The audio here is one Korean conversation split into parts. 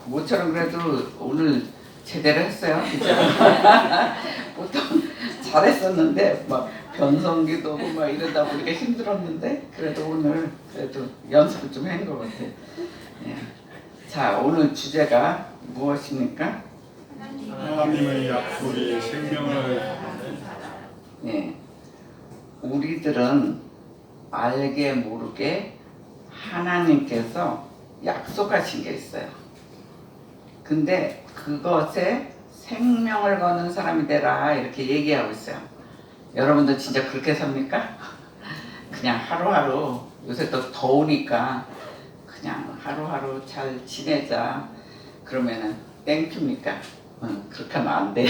모처럼 그래도 오늘 제대로 했어요. 그죠? 보통 잘했었는데 막 변성기도 오고 막 이러다 보니까 힘들었는데 그래도 오늘 그래도 연습을 좀 한 것 같아요. 예. 자, 오늘 주제가 무엇입니까? 하나님의 약속이 생명을 예. 우리들은 알게 모르게 하나님께서 약속하신 게 있어요. 근데 그것에 생명을 거는 사람이 되라 이렇게 얘기하고 있어요. 여러분도 진짜 그렇게 삽니까? 그냥 하루하루 요새 또 더우니까 그냥 하루하루 잘 지내자 그러면은 땡큐입니까? 그렇게 하면 안 돼요.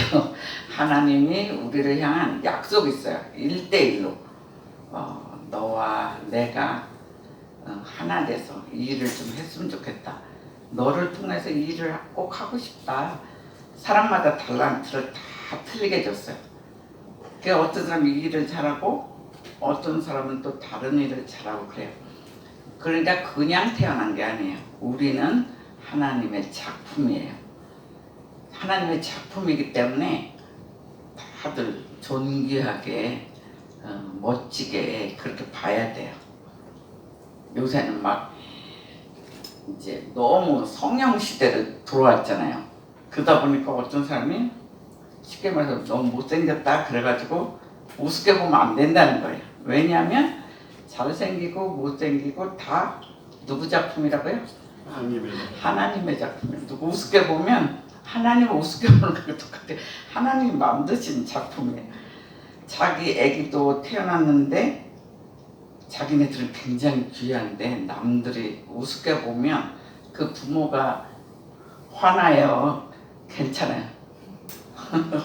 하나님이 우리를 향한 약속이 있어요. 1대1로 너와 내가 하나 돼서 이 일을 좀 했으면 좋겠다. 너를 통해서 이 일을 꼭 하고 싶다. 사람마다 달란트를 다 틀리게 줬어요. 그러니까 어떤 사람이 이 일을 잘하고 어떤 사람은 또 다른 일을 잘하고 그래요. 그러니까 그냥 태어난 게 아니에요. 우리는 하나님의 작품이에요. 하나님의 작품이기 때문에 다들 존귀하게 멋지게 그렇게 봐야 돼요. 요새는 막 이제 너무 성형 시대를 들어왔잖아요. 그러다 보니까 어떤 사람이 쉽게 말해서 너무 못생겼다 그래가지고 우습게 보면 안 된다는 거예요. 왜냐하면 잘생기고 못생기고 다 누구 작품이라고요? 하나님의 작품이에요. 누구 우습게 보면 하나님을 우습게 보는 거랑 똑같아요. 하나님이 만드신 작품이에요. 자기 아기도 태어났는데 자기네들은 굉장히 귀한데 남들이 우습게 보면 그 부모가 화나요. 괜찮아요.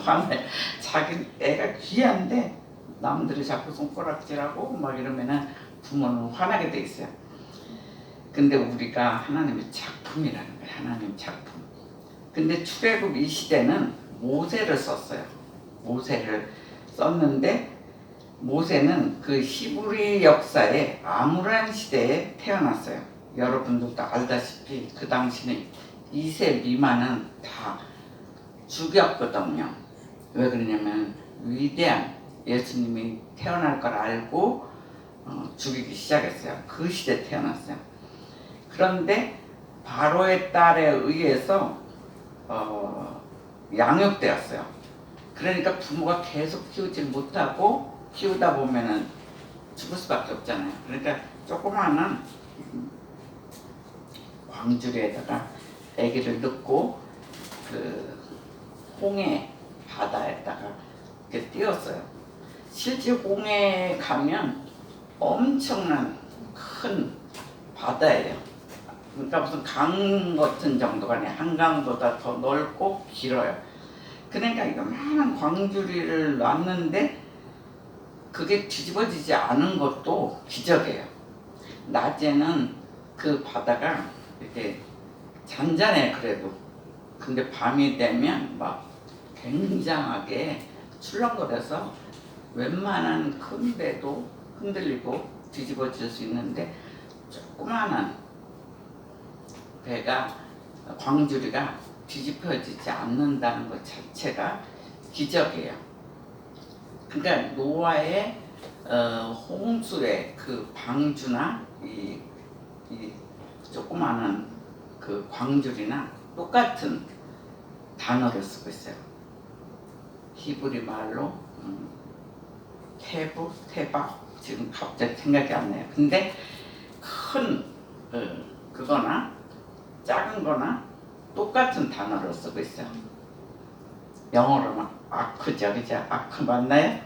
화나요. 자기 애가 귀한데 남들이 자꾸 손가락질하고 막 이러면은 부모는 화나게 돼 있어요. 근데 우리가 하나님의 작품이라는 거예요. 하나님 작품. 근데 출애굽 이 시대는 모세를 썼어요. 모세를 썼는데 모세는 그 히브리 역사의 암울한 시대에 태어났어요. 여러분들도 알다시피 그 당시는 2세 미만은 다 죽였거든요. 왜 그러냐면 위대한 예수님이 태어날 걸 알고 죽이기 시작했어요. 그 시대에 태어났어요. 그런데 바로의 딸에 의해서 양육되었어요. 그러니까 부모가 계속 키우질 못하고 키우다 보면은 죽을 수밖에 없잖아요. 그러니까 조그마한 광주리에다가 아기를 넣고 그 홍해 바다에다가 이렇게 띄웠어요. 실제 홍해에 가면 엄청난 큰 바다예요. 그러니까 무슨 강 같은 정도가 아니라 한강보다 더 넓고 길어요. 그러니까 이거만한 광주리를 놨는데 그게 뒤집어지지 않은 것도 기적이에요. 낮에는 그 바다가 이렇게 잔잔해 그래도. 근데 밤이 되면 막 굉장하게 출렁거려서 웬만한 큰 배도 흔들리고 뒤집어질 수 있는데 조그마한 배가 광주리가 뒤집혀지지 않는다는 것 자체가 기적이에요. 그러니까 노아의 홍수의 그 방주나 이 조그마한 그 광주리나 똑같은 단어를 쓰고 있어요. 히브리 말로 테부, 테박 지금 갑자기 생각이 안 나요. 근데 큰 그거나 작은 거나 똑같은 단어를 쓰고 있어요. 영어로는 아크죠, 그죠? 아크 맞나요?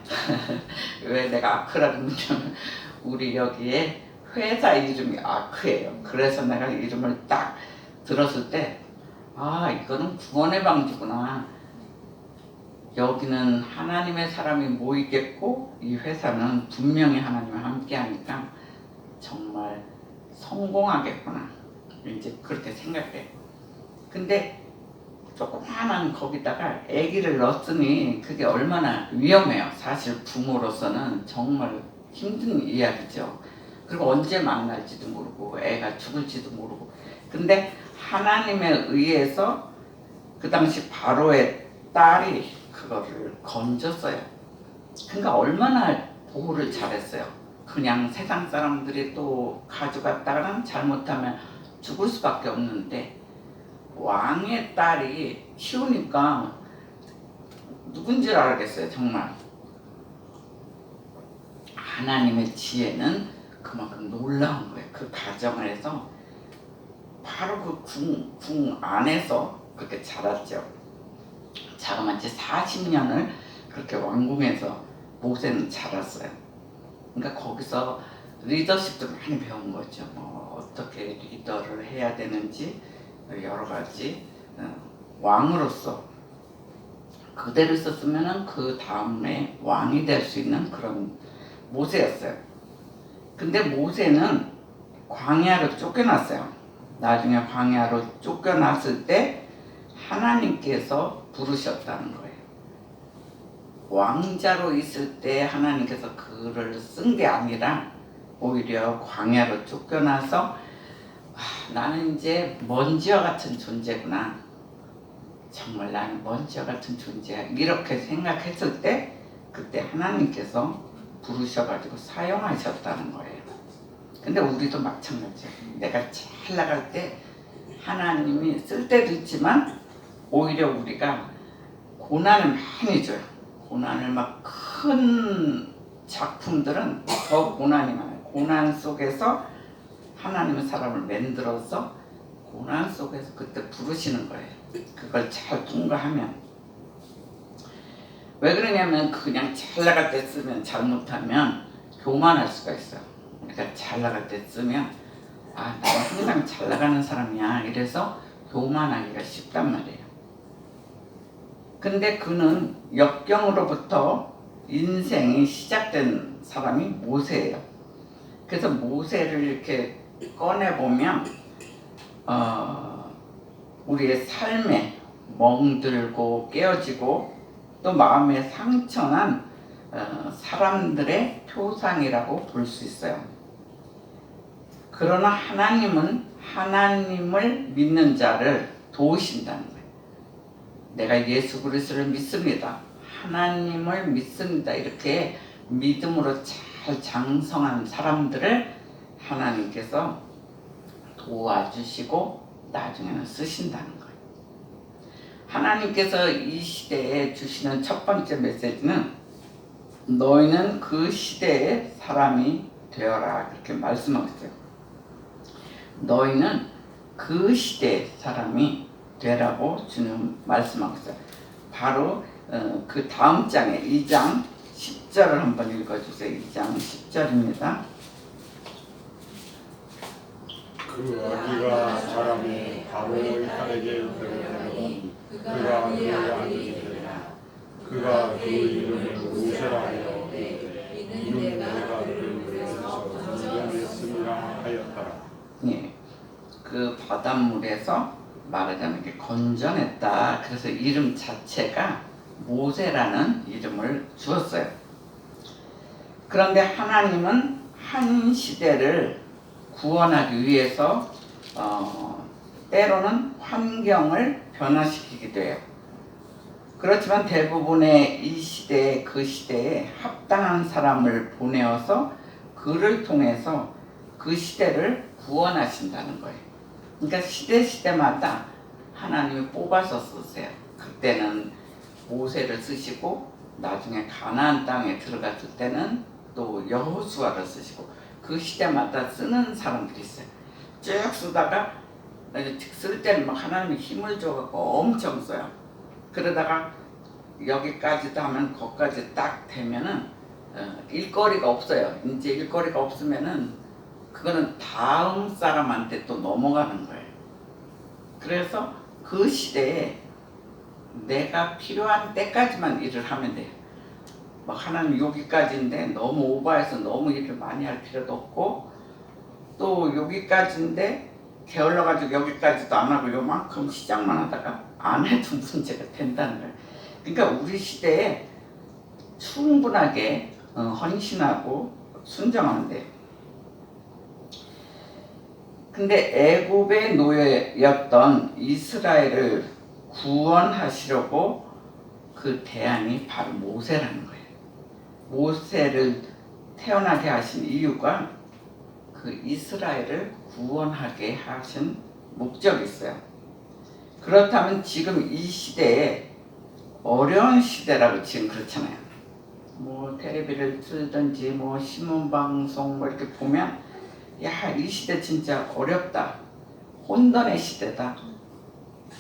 왜 내가 아크라고 그러냐면 우리 여기에 회사 이름이 아크예요. 그래서 내가 이름을 딱 들었을 때 이거는 구원의 방주구나. 여기는 하나님의 사람이 모이겠고 이 회사는 분명히 하나님과 함께 하니까 정말 성공하겠구나. 이제 그렇게 생각해요. 근데 조그마한 거기다가 아기를 넣었으니 그게 얼마나 위험해요. 사실 부모로서는 정말 힘든 이야기죠. 그리고 언제 만날지도 모르고 애가 죽을지도 모르고. 근데 하나님에 의해서 그 당시 바로의 딸이 그거를 건졌어요. 그러니까 얼마나 보호를 잘했어요. 그냥 세상 사람들이 또 가져갔다가는 잘못하면 죽을 수밖에 없는데 왕의 딸이 키우니까 누군지 알겠어요. 정말 하나님의 지혜는 그만큼 놀라운 거예요. 그 가정에서 바로 그 궁 안에서 그렇게 자랐죠. 자그마치 40년을 그렇게 왕궁에서 모세는 자랐어요. 그러니까 거기서 리더십도 많이 배운 거죠. 뭐 어떻게 리더를 해야 되는지 여러 가지 왕으로서 그대로 있었으면은 그 다음에 왕이 될 수 있는 그런 모세였어요. 근데 모세는 광야로 쫓겨났어요. 나중에 광야로 쫓겨났을 때 하나님께서 부르셨다는 거예요. 왕자로 있을 때 하나님께서 그를 쓴 게 아니라 오히려 광야로 쫓겨나서 나는 이제 먼지와 같은 존재구나. 정말 나는 먼지와 같은 존재야. 이렇게 생각했을 때 그때 하나님께서 부르셔가지고 사용하셨다는 거예요. 근데 우리도 마찬가지예요. 내가 잘 나갈 때 하나님이 쓸 때도 있지만 오히려 우리가 고난을 많이 줘요. 고난을 막 큰 작품들은 더 고난이 많아요. 고난 속에서 하나님은 사람을 만들어서 고난 속에서 그때 부르시는 거예요. 그걸 잘 통과하면. 왜 그러냐면 그냥 잘 나갈 때 쓰면 잘못하면 교만할 수가 있어요. 그러니까 잘 나갈 때 쓰면 나는 항상 잘 나가는 사람이야 이래서 교만하기가 쉽단 말이에요. 근데 그는 역경으로부터 인생이 시작된 사람이 모세예요. 그래서 모세를 이렇게 꺼내보면 우리의 삶에 멍들고 깨어지고 또 마음에 상처난 사람들의 표상이라고 볼 수 있어요. 그러나 하나님은 하나님을 믿는 자를 도우신다는 거예요. 내가 예수 그리스도를 믿습니다. 하나님을 믿습니다. 이렇게 믿음으로 잘 장성한 사람들을 하나님께서 도와주시고 나중에는 쓰신다는 거예요. 하나님께서 이 시대에 주시는 첫 번째 메시지는 너희는 그 시대의 사람이 되어라 그렇게 말씀하고 있어요. 너희는 그 시대의 사람이 되라고 주님 말씀하고 있어요. 바로 그 다음 장에 2장 10절을 한번 읽어주세요. 2장 10절입니다. 그 아기가 자라매 바로의 딸에게 데려다니 그가 그의 아들이 되라. 그가 그 이름을 모세라 하여 이는 내가 그를 물에서 건져냈음이라 하였더라. 예, 그 바닷물에서 말하자면 이렇게 건져냈다. 그래서 이름 자체가 모세라는 이름을 주었어요. 그런데 하나님은 한 시대를 구원하기 위해서 때로는 환경을 변화시키기도 해요. 그렇지만 대부분의 이 시대에 그 시대에 합당한 사람을 보내어서 그를 통해서 그 시대를 구원하신다는 거예요. 그러니까 시대마다 하나님이 뽑아서 쓰세요. 그때는 모세를 쓰시고 나중에 가나안 땅에 들어갔을 때는 또 여호수아를 쓰시고 그 시대마다 쓰는 사람들이 있어요. 쭉 쓰다가 쓸 때는 막 하나님이 힘을 줘갖고 엄청 써요. 그러다가 여기까지도 하면 거기까지 딱 되면은 일거리가 없어요. 이제 일거리가 없으면은 그거는 다음 사람한테 또 넘어가는 거예요. 그래서 그 시대에 내가 필요한 때까지만 일을 하면 돼요. 막 하나님 여기까지인데 너무 오버해서 너무 일을 많이 할 필요도 없고 또 여기까지인데 게을러가지고 여기까지도 안 하고 요만큼 시작만 하다가 안 해도 문제가 된다는 거예요. 그러니까 우리 시대에 충분하게 헌신하고 순종하면 돼요. 근데 애굽의 노예였던 이스라엘을 구원하시려고 그 대안이 바로 모세라는 거예요. 모세를 태어나게 하신 이유가 그 이스라엘을 구원하게 하신 목적이 있어요. 그렇다면 지금 이 시대에 어려운 시대라고 지금 그렇잖아요. 뭐 텔레비를 틀든지 뭐 신문방송 뭐 이렇게 보면 야, 이 시대 진짜 어렵다. 혼돈의 시대다.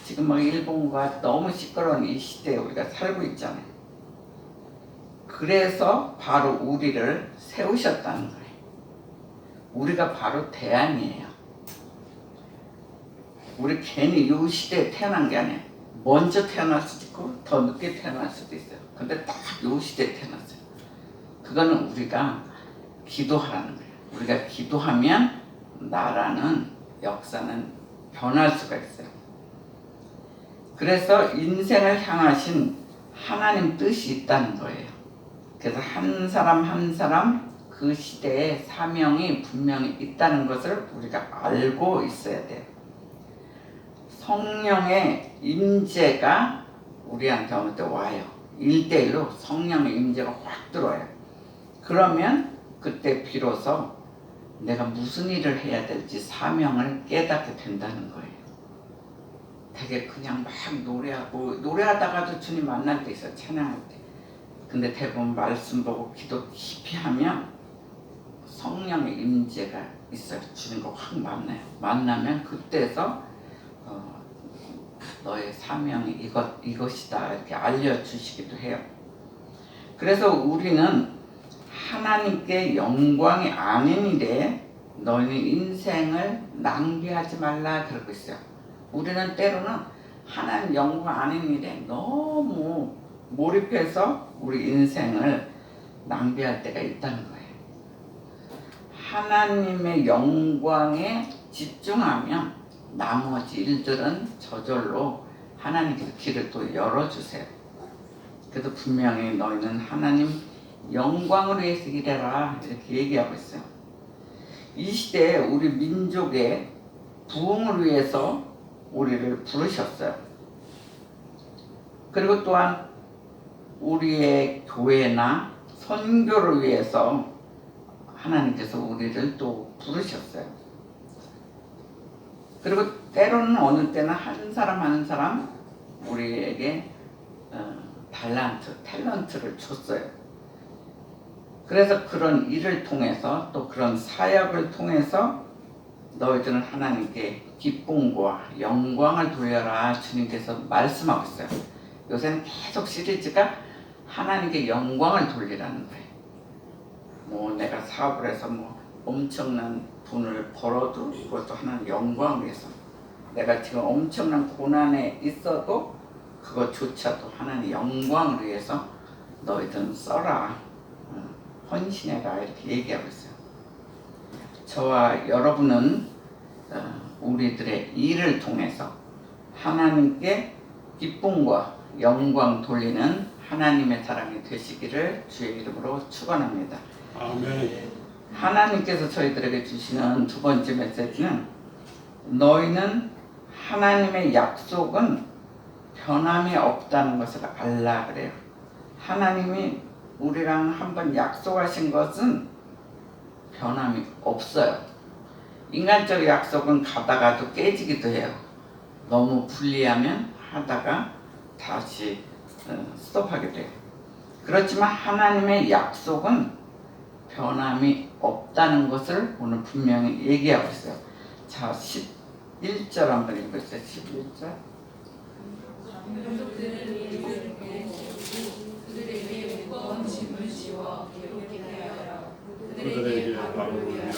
지금 막 일본과 너무 시끄러운 이 시대에 우리가 살고 있잖아요. 그래서 바로 우리를 세우셨다는 거예요. 우리가 바로 대안이에요. 우리 괜히 이 시대에 태어난 게 아니에요. 먼저 태어날 수도 있고 더 늦게 태어날 수도 있어요. 근데 딱 이 시대에 태어났어요. 그거는 우리가 기도하라는 거예요. 우리가 기도하면 나라는 역사는 변할 수가 있어요. 그래서 인생을 향하신 하나님 뜻이 있다는 거예요. 그래서 한 사람 한 사람 그 시대에 사명이 분명히 있다는 것을 우리가 알고 있어야 돼요. 성령의 임재가 우리한테 어느 때 와요. 1대1로 성령의 임재가 확 들어와요. 그러면 그때 비로소 내가 무슨 일을 해야 될지 사명을 깨닫게 된다는 거예요. 되게 그냥 막 노래하다가도 주님 만날 때 있어요. 찬양할 때. 근데 대부분 말씀 보고 기도 깊이 하면 성령의 임재가 있어요. 주님과 확 만나요. 만나면 그때서 너의 사명이 이것이다 이렇게 알려주시기도 해요. 그래서 우리는 하나님께 영광이 아닌 일에 너희는 인생을 낭비하지 말라 그러고 있어요. 우리는 때로는 하나님 영광 아닌 일에 너무 몰입해서 우리 인생을 낭비할 때가 있다는 거예요. 하나님의 영광에 집중하면 나머지 일들은 저절로 하나님께서 길을 또 열어주세요. 그래서 분명히 너희는 하나님 영광을 위해서 일해라 이렇게 얘기하고 있어요. 이 시대에 우리 민족의 부흥을 위해서 우리를 부르셨어요. 그리고 또한 우리의 교회나 선교를 위해서 하나님께서 우리를 또 부르셨어요. 그리고 때로는 어느 때는 한 사람 한 사람 우리에게 탤런트를 줬어요. 그래서 그런 일을 통해서 또 그런 사역을 통해서 너희들은 하나님께 기쁨과 영광을 돌려라 주님께서 말씀하고 있어요. 요새는 계속 시리즈가 하나님께 영광을 돌리라는 거예요. 뭐 내가 사업을 해서 뭐 엄청난 돈을 벌어도 그것도 하나님 영광을 위해서, 내가 지금 엄청난 고난에 있어도 그것조차도 하나님 영광을 위해서 너희들은 써라, 헌신해라 이렇게 얘기하고 있어요. 저와 여러분은 우리들의 일을 통해서 하나님께 기쁨과 영광 돌리는 하나님의 사람이 되시기를 주의 이름으로 축원합니다. 아멘. 하나님께서 저희들에게 주시는 두 번째 메시지는 너희는 하나님의 약속은 변함이 없다는 것을 알라 그래요. 하나님이 우리랑 한번 약속하신 것은 변함이 없어요. 인간적 약속은 가다가도 깨지기도 해요. 너무 불리하면 하다가 다시 스톱하게 돼요. 그렇지만 하나님의 약속은 변함이 없다는 것을 오늘 분명히 얘기하고 있어요. 자, 11절 한번 읽어주세요. 11절. 그들에게 무거운 짐을 지워 괴롭게 하여 그들에게 바로 위하여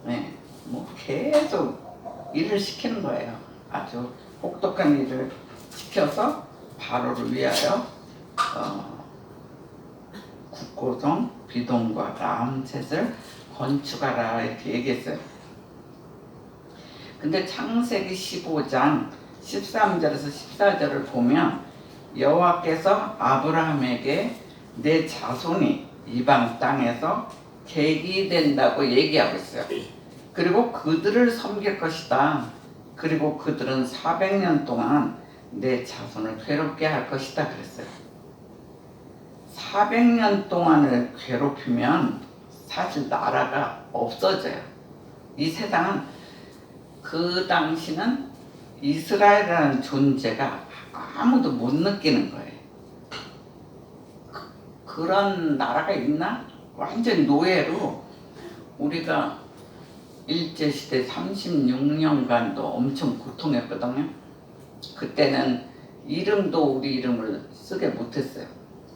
네, 뭐 계속 일을 시키는 거예요. 아주 혹독한 일을 시켜서 바로를 위하여 국고성, 비동과 라암셋을 건축하라 이렇게 얘기했어요. 근데 창세기 15장 13절에서 14절을 보면 여호와께서 아브라함에게 내 자손이 이방 땅에서 계기 된다고 얘기하고 있어요. 그리고 그들을 섬길 것이다. 그리고 그들은 400년 동안 내 자손을 괴롭게 할 것이다 그랬어요. 400년 동안을 괴롭히면 사실 나라가 없어져요. 이 세상은 그 당시는 이스라엘이라는 존재가 아무도 못 느끼는 거예요. 그런 나라가 있나? 완전 노예로 우리가 일제시대 36년간도 엄청 고통했거든요. 그때는 이름도 우리 이름을 쓰게 못했어요.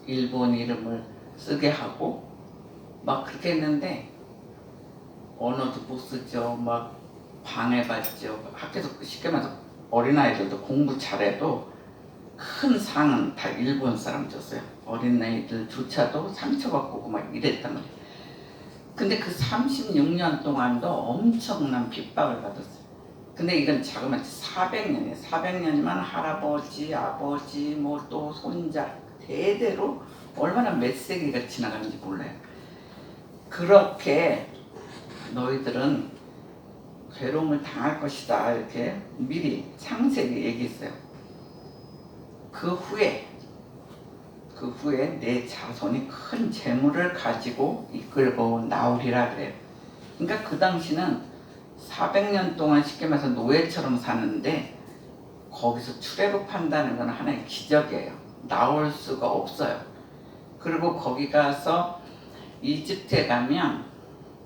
일본 이름을 쓰게 하고 막 그렇게 했는데 언어도 못 쓰죠. 막 방해받죠. 학교에서 쉽게 말해서 어린아이들도 공부 잘해도 큰 상은 다 일본 사람 줬어요. 어린아이들조차도 상처받고 막 이랬단 말이에요. 근데 그 36년 동안도 엄청난 핍박을 받았어요. 근데 이건 자그마치 400년이에요. 400년이면 할아버지, 아버지, 뭐 또 손자 대대로 얼마나 몇 세기가 지나가는지 몰라요. 그렇게 너희들은 괴로움을 당할 것이다 이렇게 미리 창세기 얘기했어요. 그 후에 내 자손이 큰 재물을 가지고 이끌고 나오리라 그래요. 그러니까 그 당시는 400년 동안 쉽게 말해서 노예처럼 사는데 거기서 출애굽한다는 건 하나의 기적이에요. 나올 수가 없어요. 그리고 거기 가서 이집트에 가면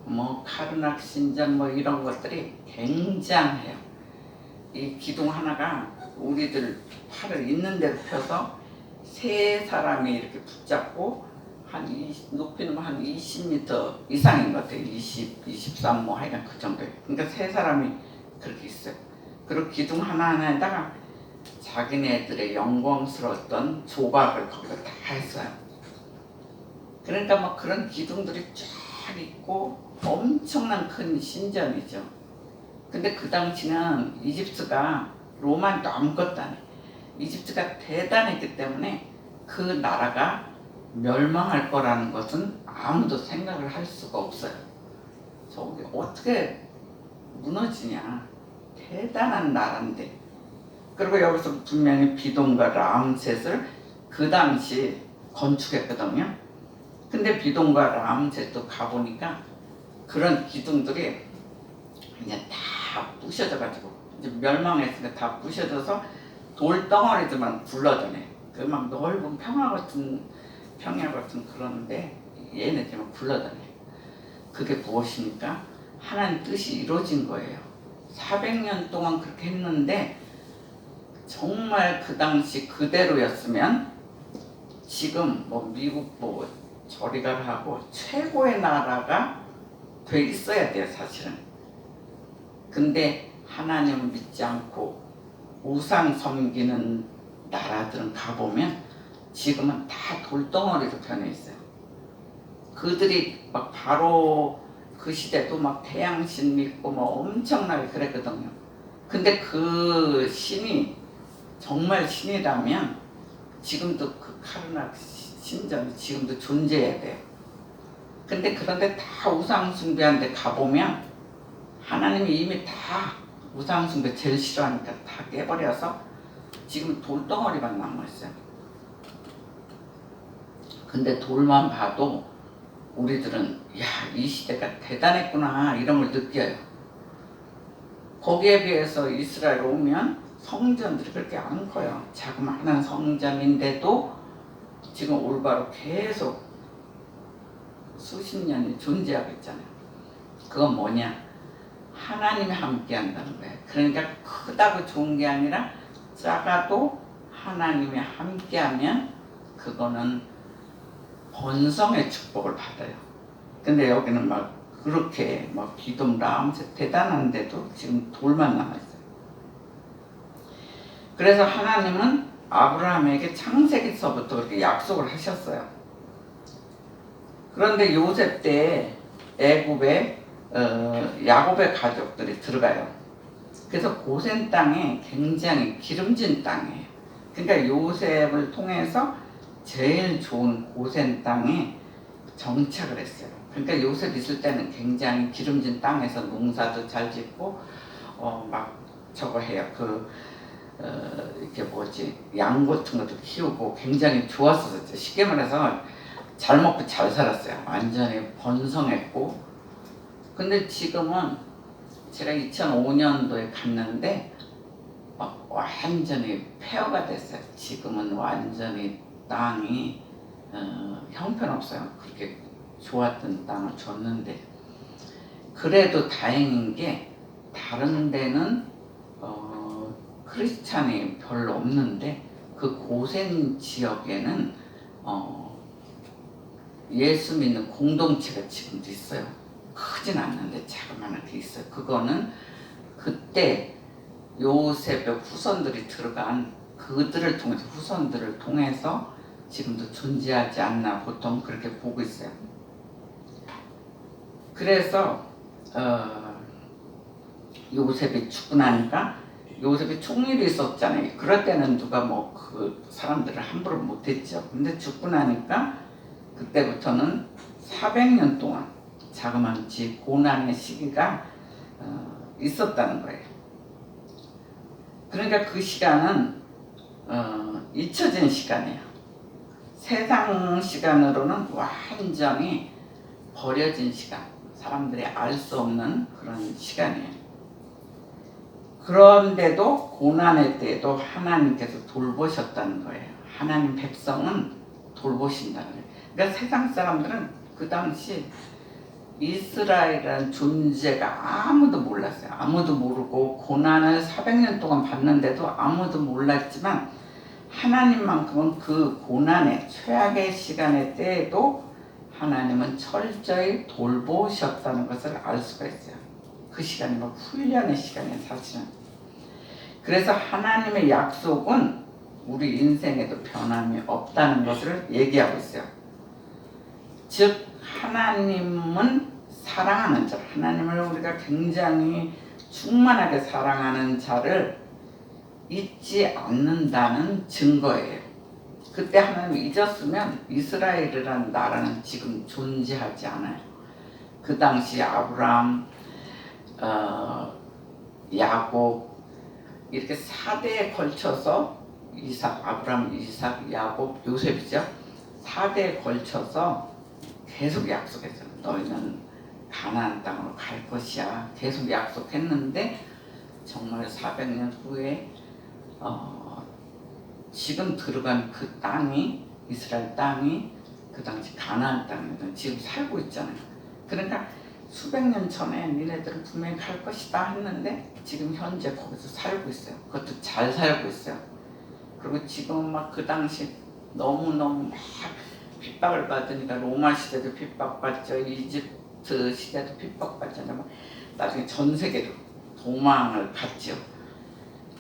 뭐 카르낙 신전 뭐 이런 것들이 굉장해요. 이 기둥 하나가 우리들 팔을 있는 대로 펴서 세 사람이 이렇게 붙잡고 높이는 한 20m 이상인 것 같아요. 23 뭐 하여간 그 정도예요. 그러니까 세 사람이 그렇게 있어요. 그리고 기둥 하나하나에다가 자기네들의 영광스러웠던 조각을 거기다 다 했어요. 그러니까 뭐 그런 기둥들이 쫙 있고 엄청난 큰 신전이죠. 근데 그 당시는 이집트가 로마도 아무것도 안 해. 이집트가 대단했기 때문에 그 나라가 멸망할 거라는 것은 아무도 생각을 할 수가 없어요. 저게 어떻게 무너지냐. 대단한 나라인데. 그리고 여기서 분명히 비돔과 람셋을 그 당시 건축했거든요. 근데 비돔과 람셋도 가보니까 그런 기둥들이 그냥 다 부셔져가지고 이제 멸망했으니까 다 부셔져서 돌덩어리들만 굴러다녀. 그 막 넓은 평야 같은 그런데 얘네들만 굴러다녀. 그게 무엇입니까? 하나님 뜻이 이루어진 거예요. 400년 동안 그렇게 했는데 정말 그 당시 그대로였으면 지금 뭐 미국 뭐 저리가 하고 최고의 나라가 돼 있어야 돼요, 사실은. 근데 하나님을 믿지 않고 우상 섬기는 나라들은 가보면 지금은 다 돌덩어리로 변해 있어요. 그들이 막 바로 그 시대도 막 태양신 믿고 뭐 엄청나게 그랬거든요. 근데 그 신이 정말 신이라면 지금도 그 카르낙 신전이 지금도 존재해야 돼요. 근데 그런데 다 우상 숭배하는데 가보면 하나님이 이미 다 우상 숭배 제일 싫어하니까 다 깨버려서 지금 돌덩어리만 남아있어요. 근데 돌만 봐도 우리들은 야, 이 시대가 대단했구나 이런 걸 느껴요. 거기에 비해서 이스라엘 오면 성전들이 그렇게 안 커요. 자그마한 성전인데도 지금 올바로 계속 수십 년이 존재하고 있잖아요. 그건 뭐냐? 하나님이 함께 한다는 거예요. 그러니까 크다고 좋은 게 아니라 작아도 하나님이 함께 하면 그거는 번성의 축복을 받아요. 근데 여기는 막 그렇게 막 기돔 람셋 대단한데도 지금 돌만 남아있어요. 그래서 하나님은 아브라함에게 창세기서부터 그렇게 약속을 하셨어요. 그런데 요셉 때 애굽에 야곱의 가족들이 들어가요. 그래서 고센 땅에 굉장히 기름진 땅이에요. 그러니까 요셉을 통해서 제일 좋은 고센 땅에 정착을 했어요. 그러니까 요셉 있을 때는 굉장히 기름진 땅에서 농사도 잘 짓고 막 저거 해요. 이렇게 뭐지 양 같은 것도 키우고 굉장히 좋았었죠. 쉽게 말해서 잘 먹고 잘 살았어요. 완전히 번성했고. 근데 지금은 제가 2005년도에 갔는데 막 완전히 폐허가 됐어요. 지금은 완전히 땅이 형편없어요. 그렇게 좋았던 땅을 줬는데 그래도 다행인 게 다른 데는 크리스찬이 별로 없는데 그 고센 지역에는 예수 믿는 공동체가 지금도 있어요. 크진 않는데 자그마하게 있어요. 그거는 그때 요셉의 후손들이 들어간 그들을 통해서 후손들을 통해서 지금도 존재하지 않나 보통 그렇게 보고 있어요. 그래서 요셉이 죽고 나니까 요셉이 총일이 있었잖아요. 그럴 때는 누가 뭐 그 사람들을 함부로 못했죠. 근데 죽고 나니까 그때부터는 400년 동안 자그마치 고난의 시기가 있었다는 거예요. 그러니까 그 시간은 잊혀진 시간이에요. 세상 시간으로는 완전히 버려진 시간, 사람들이 알 수 없는 그런 시간이에요. 그런데도 고난의 때에도 하나님께서 돌보셨다는 거예요. 하나님 백성은 돌보신다는 거예요. 그러니까 세상 사람들은 그 당시 이스라엘이라는 존재가 아무도 몰랐어요. 아무도 모르고 고난을 400년 동안 받는데도 아무도 몰랐지만 하나님만큼은 그 고난의 최악의 시간의 때에도 하나님은 철저히 돌보셨다는 것을 알 수가 있어요. 그 시간이 막 훈련의 시간이에요, 사실은. 그래서 하나님의 약속은 우리 인생에도 변함이 없다는 것을 얘기하고 있어요. 즉 하나님은 사랑하는 자, 하나님을 우리가 굉장히 충만하게 사랑하는 자를 잊지 않는다는 증거예요. 그때 하나님이 잊었으면 이스라엘이라는 나라는 지금 존재하지 않아요. 그 당시 아브라함, 야곱 이렇게 4대에 걸쳐서 아브라함, 이삭, 야곱, 요셉이죠. 4대에 걸쳐서 계속 약속했어요. 너희는 가나안 땅으로 갈 것이야. 계속 약속했는데 정말 400년 후에 지금 들어간 그 땅이 이스라엘 땅이 그 당시 가나안 땅이거든요. 지금 살고 있잖아요. 그러니까 수백 년 전에 니네들은 분명히 갈 것이다 했는데 지금 현재 거기서 살고 있어요. 그것도 잘 살고 있어요. 그리고 지금 막 그 당시 너무너무 막 핍박을 받으니까 로마 시대도 핍박받죠. 이집트 시대도 핍박받잖아요. 나중에 전 세계로 도망을 갔죠.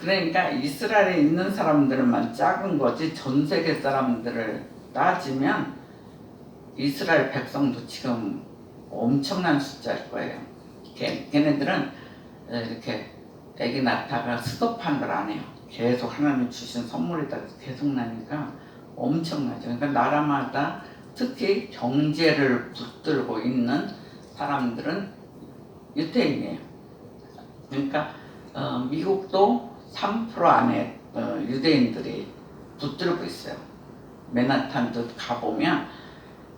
그러니까 이스라엘에 있는 사람들만 작은 거지 전 세계 사람들을 따지면 이스라엘 백성도 지금 엄청난 숫자일 거예요. 걔네들은 이렇게 애기 낳다가 스톱한 걸 안 해요. 계속 하나님 주신 선물이다 계속 나니까 엄청나죠. 그러니까 나라마다 특히 경제를 붙들고 있는 사람들은 유태인이에요. 그러니까 미국도 3% 안에 유대인들이 붙들고 있어요. 맨하탄도 가보면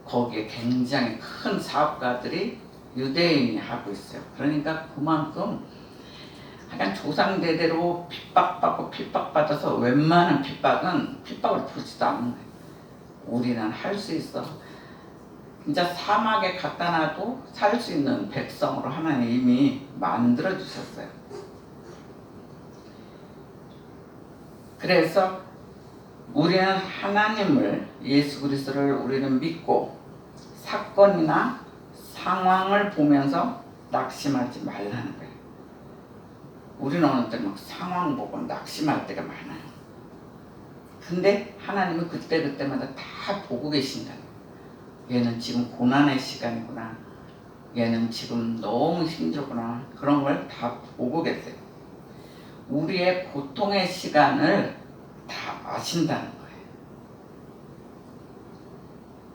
거기에 굉장히 큰 사업가들이 유대인이 하고 있어요. 그러니까 그만큼 약간 조상대대로 핍박받아서 웬만한 핍박을 보지도 않는 거예요. 우리는 할 수 있어. 진짜 사막에 갖다 놔도 살 수 있는 백성으로 하나님이 만들어 주셨어요. 그래서 우리는 하나님을, 예수 그리스도를 우리는 믿고 사건이나 상황을 보면서 낙심하지 말라는 거예요. 우리는 어느 때 막 상황 보고 낙심할 때가 많아요. 근데 하나님은 그때마다 다 보고 계신다. 얘는 지금 고난의 시간이구나. 얘는 지금 너무 힘들구나. 그런 걸 다 보고 계세요. 우리의 고통의 시간을 다 아신다는 거예요.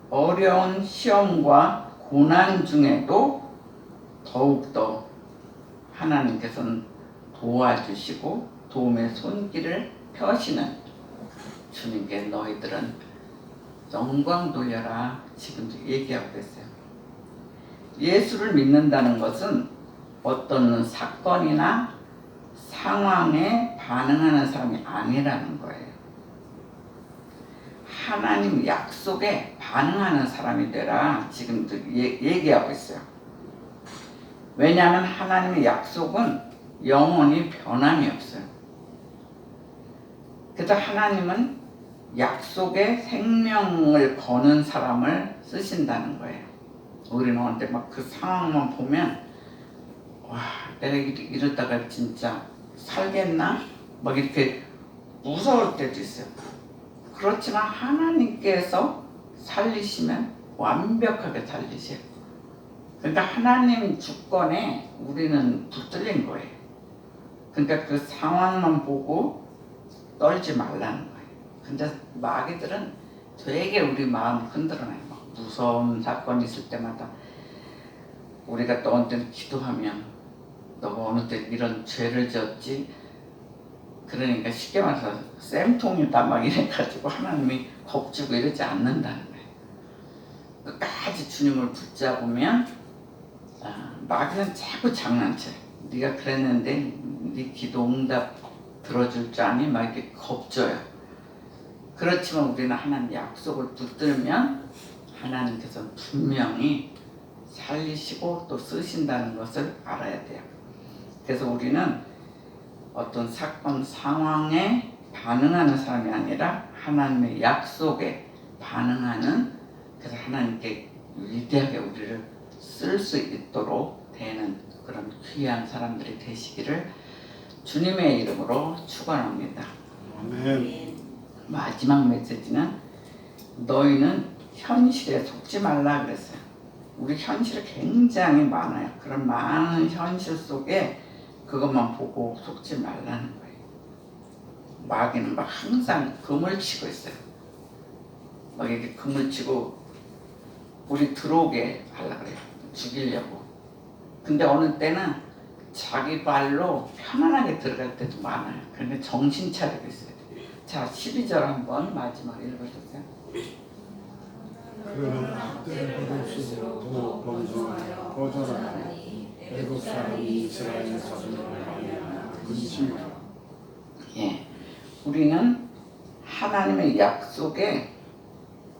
어려운 시험과 고난 중에도 더욱더 하나님께서는 도와주시고 도움의 손길을 펴시는 주님께 너희들은 영광 돌려라 지금도 얘기하고 있어요. 예수를 믿는다는 것은 어떤 사건이나 상황에 반응하는 사람이 아니라는 거예요. 하나님 약속에 반응하는 사람이 되라 지금도 얘기하고 있어요. 왜냐하면 하나님의 약속은 영원히 변함이 없어요. 그래서 하나님은 약속에 생명을 거는 사람을 쓰신다는 거예요. 우리는 언제 막 그 상황만 보면 와 내가 이러다가 진짜 살겠나? 막 이렇게 무서울 때도 있어요. 그렇지만 하나님께서 살리시면 완벽하게 살리세요. 그러니까 하나님 주권에 우리는 붙들린 거예요. 그러니까 그 상황만 보고 떨지 말라는 거예요. 근데 마귀들은 되게 우리 마음을 흔들어놔요. 막 무서운 사건이 있을 때마다 우리가 또 어느 때는 기도하면 너가 어느 때 이런 죄를 지었지? 그러니까 쉽게 말해서 쌤통이다 막 이래가지고 하나님이 겁주고 이러지 않는다는 거예요. 끝까지 주님을 붙잡으면 마귀는 자꾸 장난쳐요. 네가 그랬는데 네 기도 응답 들어줄 줄 아니? 막 이렇게 겁줘요. 그렇지만 우리는 하나님 약속을 붙들면 하나님께서는 분명히 살리시고 또 쓰신다는 것을 알아야 돼요. 그래서 우리는 어떤 사건 상황에 반응하는 사람이 아니라 하나님의 약속에 반응하는, 그래서 하나님께 위대하게 우리를 쓸 수 있도록 되는 그런 귀한 사람들이 되시기를 주님의 이름으로 축원합니다. 아멘. 마지막 메시지는 너희는 현실에 속지 말라 그랬어요. 우리 현실이 굉장히 많아요. 그런 많은 현실 속에 그것만 보고 속지 말라는 거예요. 마귀는 막 항상 금을 치고 있어요. 막 이렇게 금을 치고 우리 들어오게 하려고 그래요. 죽이려고. 근데 어느 때는 자기 발로 편안하게 들어갈 때도 많아요. 그런데 정신 차리고 있어요. 자, 12절 한번 마지막 읽어주세요. 그러나 학대를 더 번성하여 꺼져나가니 애국 사람이 이스라엘 자손을 말미암아 근심하라. 예, 우리는 하나님의 약속에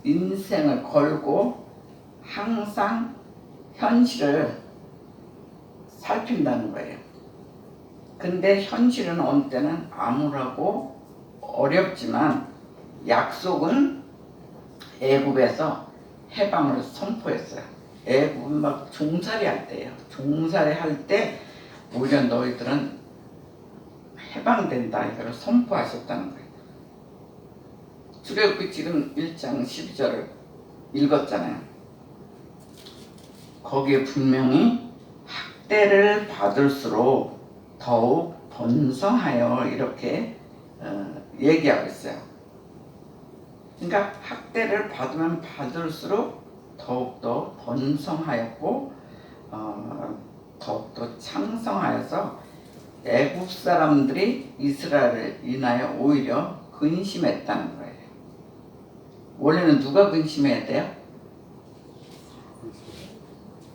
인생을 걸고 항상 현실을 살핀다는 거예요. 근데 현실은 어느 때는 암울하고 어렵지만 약속은 애굽에서 해방을 선포했어요. 애굽은 막 종살이 할 때예요. 종살이 할 때 오히려 너희들은 해방된다 이걸 선포하셨다는 거예요. 출애굽기 지금 1장 12절을 읽었잖아요. 거기에 분명히 학대를 받을수록 더욱 번성하여 이렇게 얘기하고 있어요. 그러니까 학대를 받으면 받을수록 더욱더 번성하였고 더욱더 창성하여서 애굽 사람들이 이스라엘을 인하여 오히려 근심했다는 거예요. 원래는 누가 근심해야 돼요?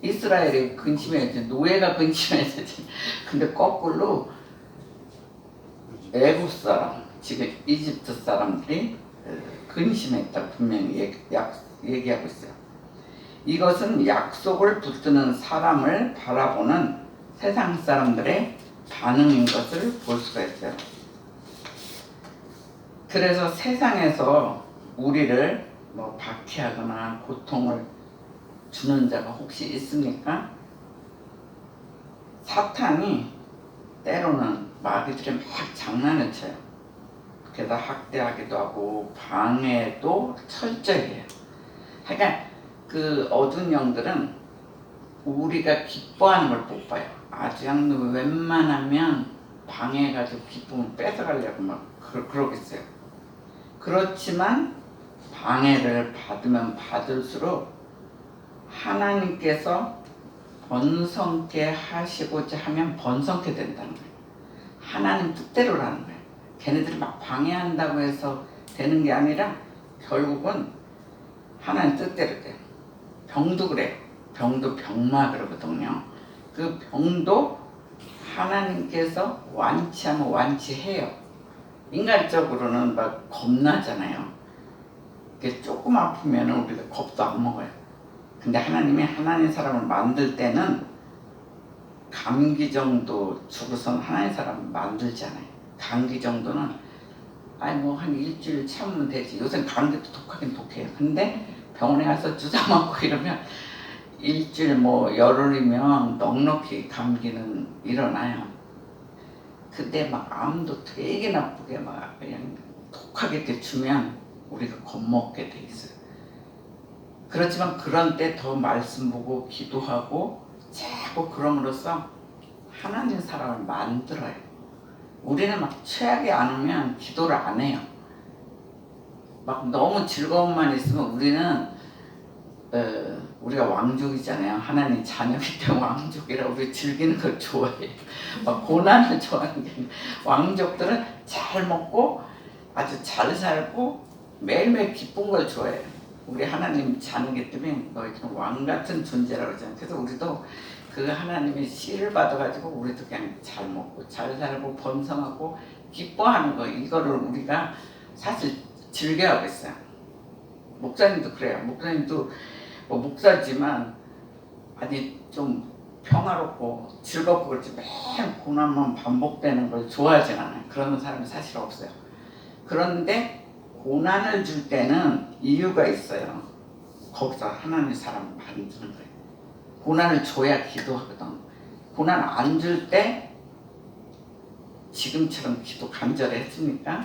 이스라엘이 근심해야지, 노예가 근심해야 되지. 근데 거꾸로 애굽 사람, 지금 이집트 사람들이 근심했다 분명히 얘기하고 있어요. 이것은 약속을 붙드는 사람을 바라보는 세상 사람들의 반응인 것을 볼 수가 있어요. 그래서 세상에서 우리를 뭐 박해하거나 고통을 주는 자가 혹시 있습니까? 사탄이 때로는 마귀들이 막 장난을 쳐요. 게다가 학대하기도 하고 방해도 철저히 해요. 그러니까 그 어두운 영들은 우리가 기뻐하는 걸 못 봐요. 아주 그냥 웬만하면 방해해가지고 기쁨을 뺏어가려고 막 그러겠어요. 그렇지만 방해를 받으면 받을수록 하나님께서 번성케 하시고자 하면 번성케 된다는 거예요. 하나님 뜻대로라는 거예요. 걔네들이 막 방해한다고 해서 되는 게 아니라 결국은 하나님 뜻대로 돼요. 병도 그래요. 병도 병마 그러거든요. 그 병도 하나님께서 완치하면 완치해요. 인간적으로는 막 겁나잖아요. 조금 아프면 우리가 겁도 안 먹어요. 근데 하나님이 하나님 사람을 만들 때는 감기 정도 죽어선 하나님 사람을 만들잖아요. 감기 정도는 아니 뭐 한 일주일 참으면 되지. 요새 감기도 독하긴 독해요. 근데 병원에 가서 주사 맞고 이러면 일주일 뭐 열흘이면 넉넉히 감기는 일어나요. 근데 막 암도 되게 나쁘게 막 그냥 독하게 이렇게 주면 우리가 겁먹게 돼 있어요. 그렇지만 그런 때 더 말씀 보고 기도하고 자꾸 그럼으로써 하나님 사람을 만들어요. 우리는 막 최악이 안 오면 기도를 안 해요. 막 너무 즐거움만 있으면 우리는 우리가 왕족이잖아요. 하나님 자녀이기 때문에 왕족이라 우리 즐기는 걸 좋아해요. 막 고난을 좋아하는 게 아니라 왕족들은 잘 먹고 아주 잘 살고 매일매일 기쁜 걸 좋아해요. 우리 하나님 자녀이기 때문에 너희들은 왕 같은 존재라고 그러잖아요. 그래서 우리도 그 하나님의 씨를 받아가지고 우리도 그냥 잘 먹고 잘 살고 번성하고 기뻐하는 거 이거를 우리가 사실 즐겨하고 있어요. 목사님도 그래요. 목사님도 뭐 목사지만 아니 좀 평화롭고 즐겁고 그렇지 매일 고난만 반복되는 걸 좋아하진 않아요. 그런 사람이 사실 없어요. 그런데 고난을 줄 때는 이유가 있어요. 거기서 하나님 사람 만드는 거예요. 고난을 줘야 기도하거든. 고난 안 줄 때 지금처럼 기도 간절히 했습니까?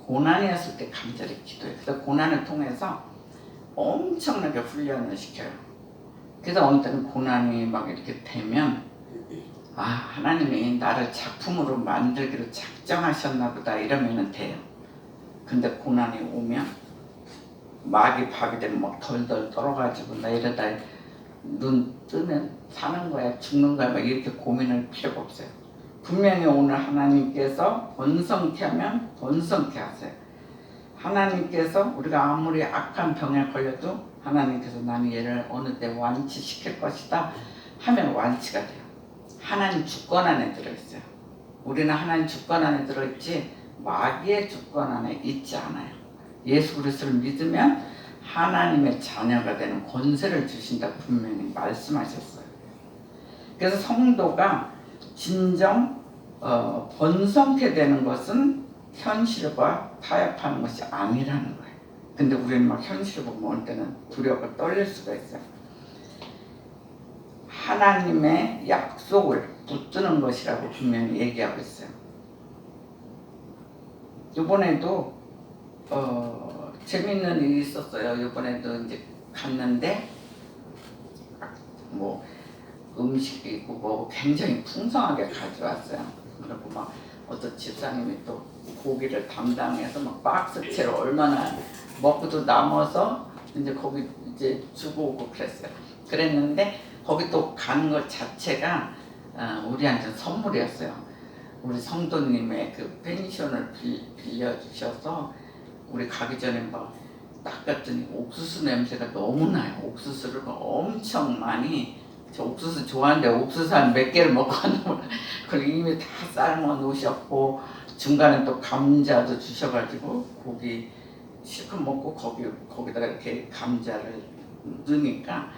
고난이었을 때 간절히 기도해요. 그래서 고난을 통해서 엄청나게 훈련을 시켜요. 그래서 어느 때는 고난이 막 이렇게 되면 아 하나님이 나를 작품으로 만들기로 작정하셨나 보다 이러면 돼요. 근데 고난이 오면 막이 밥이 되면 막 덜덜 떨어가지고 나 이러다 눈 뜨면 사는 거야 죽는 거야 막 이렇게 고민할 필요가 없어요. 분명히 오늘 하나님께서 번성케 하면 번성케 하세요. 하나님께서 우리가 아무리 악한 병에 걸려도 하나님께서 나는 얘를 어느 때 완치시킬 것이다 하면 완치가 돼요. 하나님 주권 안에 들어있어요. 우리는 하나님 주권 안에 들어있지 마귀의 주권 안에 있지 않아요. 예수 그리스도를 믿으면 하나님의 자녀가 되는 권세를 주신다 분명히 말씀하셨어요. 그래서 성도가 진정 번성케 되는 것은 현실과 타협하는 것이 아니라는 거예요. 근데 우리는 막 현실을 보면 어느 때는 두려워가 떨릴 수가 있어요. 하나님의 약속을 붙드는 것이라고 분명히 얘기하고 있어요. 이번에도 재밌는 일이 있었어요. 이번에도 이제 갔는데 뭐 음식이 있고 뭐 굉장히 풍성하게 가져왔어요. 그리고 막 어떤 집사님이 또 고기를 담당해서 막 박스채로 얼마나 먹고도 남아서 이제 거기 이제 주고 오고 그랬어요. 그랬는데 거기 또 가는 것 자체가 우리한테 선물이었어요. 우리 성도님의 그 펜션을 빌려주셔서 우리 가기 전에 막 딱 갔더니 옥수수 냄새가 너무 나요. 옥수수를 엄청 많이 저 옥수수 좋아하는데 옥수수 한 몇 개를 먹고 왔나 그리고 이미 다 삶아 놓으셨고 중간에 또 감자도 주셔가지고 고기 실컷 먹고 거기다가 이렇게 감자를 넣으니까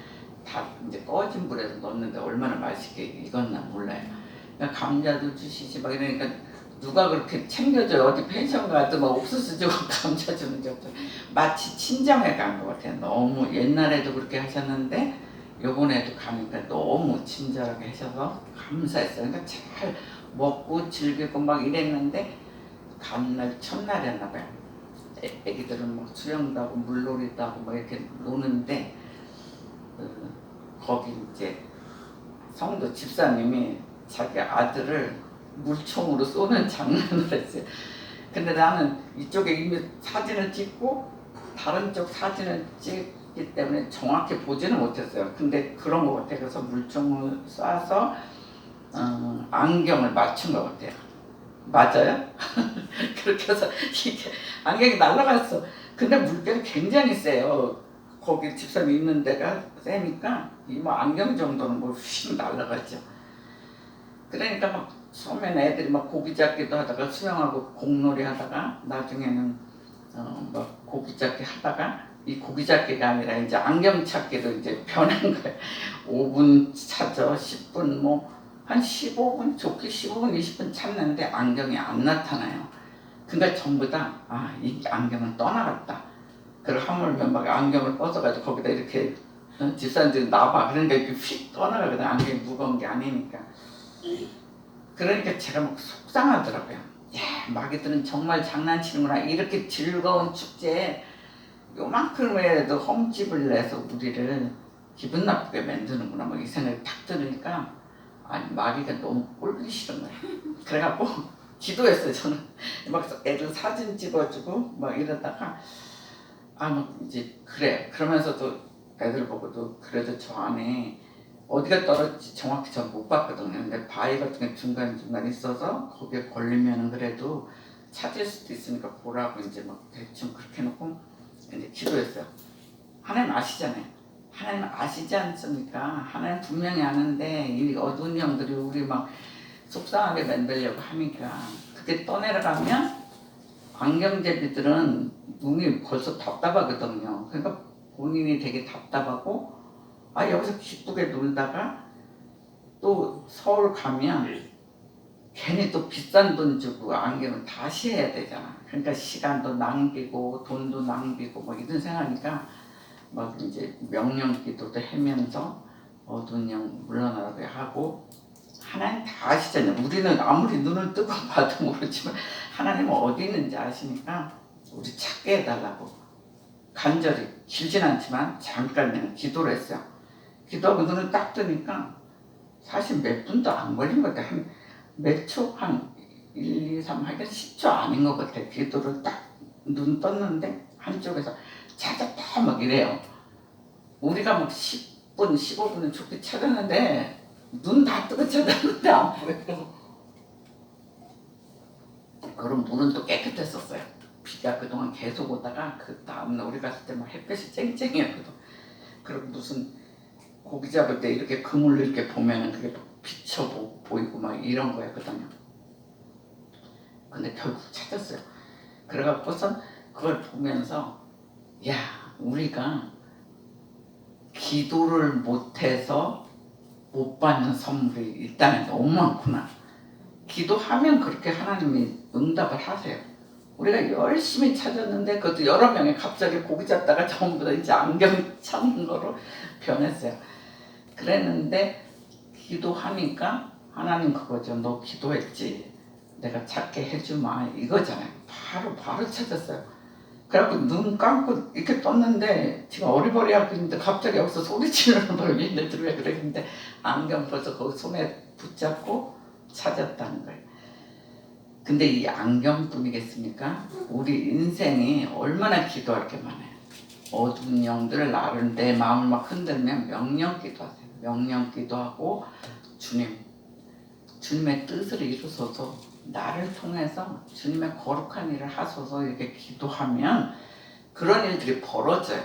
다 이제 꺼진 불에서 넣었는데 얼마나 맛있게 익었나 몰라요. 그러니까 감자도 주시지 막 이러니까 누가 그렇게 챙겨줘요. 어디 펜션 가도 막 옥수수 주고 감자 주는 게 없어요. 마치 친정에 간 것 같아요. 너무 옛날에도 그렇게 하셨는데 요번에도 가니까 너무 친절하게 하셔서 감사했어요. 그러니까 잘 먹고 즐기고 막 이랬는데 다음날 첫날이었나 봐요. 애기들은 막 수영도 하고 물놀이도 하고 막 이렇게 노는데 거기 이제 성도 집사님이 자기 아들을 물총으로 쏘는 장난을 했어요. 근데 나는 이쪽에 이미 사진을 찍고 다른 쪽 사진을 탔기 때문에 정확히 보지는 못했어요. 근데 그런 것 같아요. 그래서 물총을 쏴서 안경을 맞춘 것 같아요. 맞아요? 그렇게 해서 이게 안경이 날아갔어. 근데 물결이 굉장히 세요. 거기 집사람이 있는 데가 세니까 이 뭐 안경 정도는 뭐 휙 날아가죠. 그러니까 막 처음에는 애들이 막 고기 잡기도 하다가 수영하고 공놀이 하다가 나중에는 막 고기 잡기 하다가 이 고기 잡기가 아니라 이제 안경 찾기로 이제 변한 거예요. 5분 찾아 10분 뭐 한 15분 좋게 15분 20분 찾는데 안경이 안 나타나요. 그러니까 전부 다 이 안경은 떠나갔다. 그리고 하물며 막 안경을 벗어가지고 거기다 이렇게 집사람들이 놔봐. 그러니까 이렇게 휙 떠나가거든. 안경이 무거운 게 아니니까. 그러니까 제가 막 속상하더라고요. 야, 마귀들은 정말 장난치는구나. 이렇게 즐거운 축제에 요만큼이라도 흠집을 내서 우리를 기분 나쁘게 만드는구나. 뭐 이 생각이 탁 들으니까 마귀가 너무 꼴보기 싫은 거야. 그래갖고 기도했어요. 저는 막 애들 사진 찍어주고 막 이러다가 뭐 이제 그래. 그러면서도 애들 보고도 그래도 저 안에 어디가 떨어질지 정확히 전 못 봤거든요. 근데 바위 같은 게 중간중간 있어서 거기에 걸리면은 그래도 찾을 수도 있으니까 보라고 이제 막 대충 그렇게 해놓고 이제 기도했어요. 하나님 아시잖아요. 하나님 아시지 않습니까? 하나님 분명히 아는데 이 어두운 영들이 우리 막 속상하게 만들려고 하니까 그게 떠내려가면 안경제비들은 눈이 벌써 답답하거든요. 그러니까 본인이 되게 답답하고 여기서 기쁘게 놀다가 또 서울 가면 괜히 또 비싼 돈 주고 안경을 다시 해야 되잖아. 그러니까 시간도 낭비고 돈도 낭비고 뭐 이런 생각하니까 막 이제 명령기도도 하면서 어두운 영 물러나게 하고 하나님 다 아시잖아요. 우리는 아무리 눈을 뜨고 봐도 모르지만 하나님은 어디 있는지 아시니까 우리 찾게 해달라고 간절히 길진 않지만 잠깐은 기도를 했어요. 기도하고 눈을 딱 뜨니까 사실 몇 분도 안 걸린 것 같아요. 한 몇 초? 한 1, 2, 3 하긴 10초 아닌 것 같아요. 기도를 딱 눈 떴는데 한쪽에서 찾았다 막 이래요. 우리가 막 10분, 15분은 좋게 찾았는데 눈 다 뜨고 찾았는데 안 보여요. 그럼 물은 또 깨끗했었어요. 비가 그동안 계속 오다가 그 다음날 우리 갔을 때 막 햇볕이 쨍쨍이었거든. 그리고 무슨 고기 잡을 때 이렇게 그물로 이렇게 보면은 그게 비쳐 보이고 막 이런 거였거든요. 근데 결국 찾았어요. 그래갖고선 그걸 보면서 야, 우리가 기도를 못해서 못 받는 선물이 일단은 너무 많구나. 기도하면 그렇게 하나님이 응답을 하세요. 우리가 열심히 찾았는데 그것도 여러 명이 갑자기 고기 잡다가 전부 다 이제 안경 찾는 거로 변했어요. 그랬는데 기도하니까 하나님 그거죠. 너 기도했지. 내가 찾게 해주마. 이거잖아요. 바로 찾았어요. 그래갖고 눈 감고 이렇게 떴는데 지금 어리버리하고 있는데 갑자기 여기서 소리치는 걸 얘네들 왜 그랬는데 안경 벌써 거기 손에 붙잡고 찾았다는 거예요. 근데 이 안경뿐이겠습니까? 우리 인생이 얼마나 기도할 게 많아요. 어두운 영들을 나를 내 마음을 막 흔들면 명령 기도하세요. 명령 기도하고 주님의 뜻을 이루소서 나를 통해서 주님의 거룩한 일을 하소서 이렇게 기도하면 그런 일들이 벌어져요.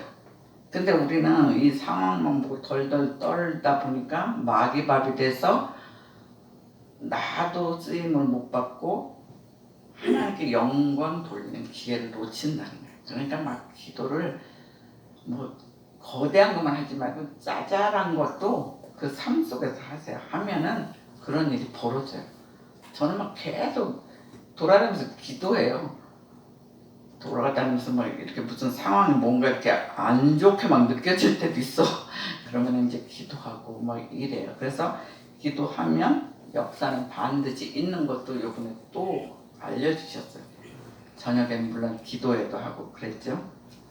근데 우리는 이 상황만 보고 덜덜 떨다 보니까 마귀밥이 돼서 나도 쓰임을 못 받고 하나님께 영광 돌리는 기회를 놓친다는 거예요. 그러니까 막 기도를 뭐 거대한 것만 하지 말고 짜잘한 것도 그 삶 속에서 하세요. 하면은 그런 일이 벌어져요. 저는 막 계속 돌아다니면서 기도해요. 돌아다니면서 막 이렇게 무슨 상황이 뭔가 이렇게 안 좋게 막 느껴질 때도 있어. 그러면 이제 기도하고 막 이래요. 그래서 기도하면 역사는 반드시 있는 것도 이번에 또 알려주셨어요. 저녁에는 물론 기도회도 하고 그랬죠.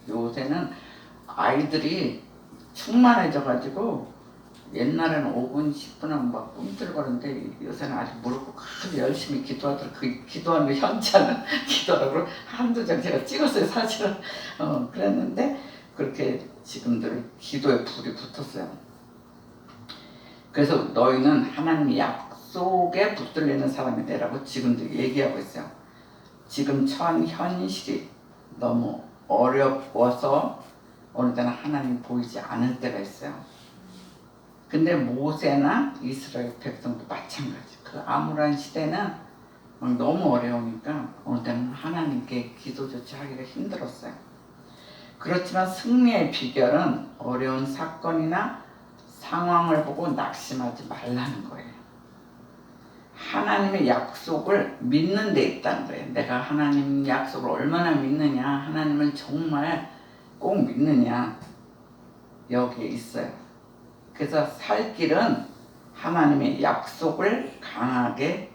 요새는 아이들이 충만해져가지고 옛날에는 5분, 10분은 막 꿈틀거리는데 요새는 아주 무릎 꿇고 아주 열심히 기도하더라고요. 그 기도하는 현장은 기도하라고 한두 장 제가 찍었어요, 사실은. 그랬는데 그렇게 지금들 기도에 불이 붙었어요. 그래서 너희는 하나님의 약속에 붙들리는 사람이 되라고 지금도 얘기하고 있어요. 지금 처한 현실이 너무 어려워서 어느 때는 하나님 보이지 않을 때가 있어요. 근데 모세나 이스라엘 백성도 마찬가지. 그 암울한 시대는 막 너무 어려우니까 어느 때는 하나님께 기도조차 하기가 힘들었어요. 그렇지만 승리의 비결은 어려운 사건이나 상황을 보고 낙심하지 말라는 거예요. 하나님의 약속을 믿는 데 있다는 거예요. 내가 하나님 약속을 얼마나 믿느냐, 하나님을 정말 꼭 믿느냐, 여기에 있어요. 그래서 살 길은 하나님의 약속을 강하게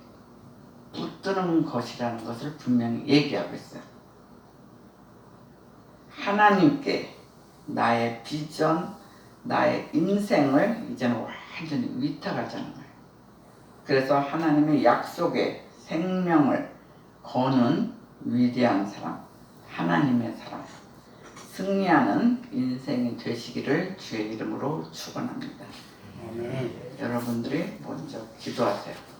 붙드는 것이라는 것을 분명히 얘기하고 있어요. 하나님께 나의 비전, 나의 인생을 이제는 완전히 위탁하자는 거예요. 그래서 하나님의 약속에 생명을 거는 위대한 사람, 하나님의 사람, 승리하는 인생이 되시기를 주의 이름으로 축원합니다. 아멘. 여러분들이 먼저 기도하세요.